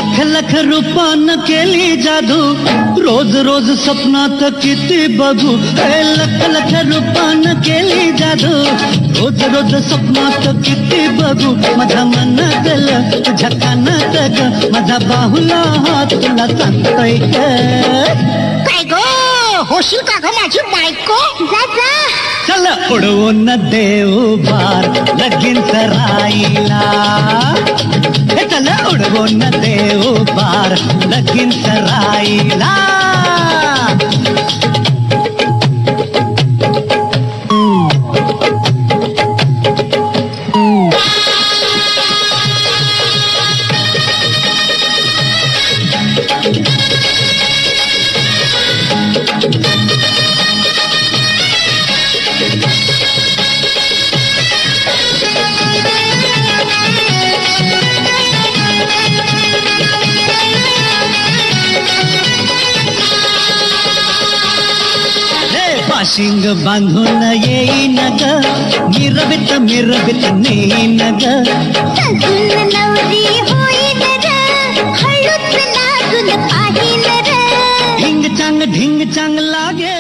लख लख रूपानं केली जादू, रोज रोज स्वप्नात किती बघू. लख लख रूपानं केली जादू, रोज रोज स्वप्नात किती बघू. माझा मनातलं तुझ्या कानात ग, माझा बाहुला हात तुला सांगतोय ग. काय गो होशील का ग माझी बायको? जा जा. चल उडवून देऊ बार लगीन सराईला. चल उडवून देऊ बार लगीन सराईला. शिंग बांधून येईन ग, मिरवित मिरवित नेईन ग. सजून नवरी होईन र, हळूच लागून पाहिन र. ढिंग चांग लागे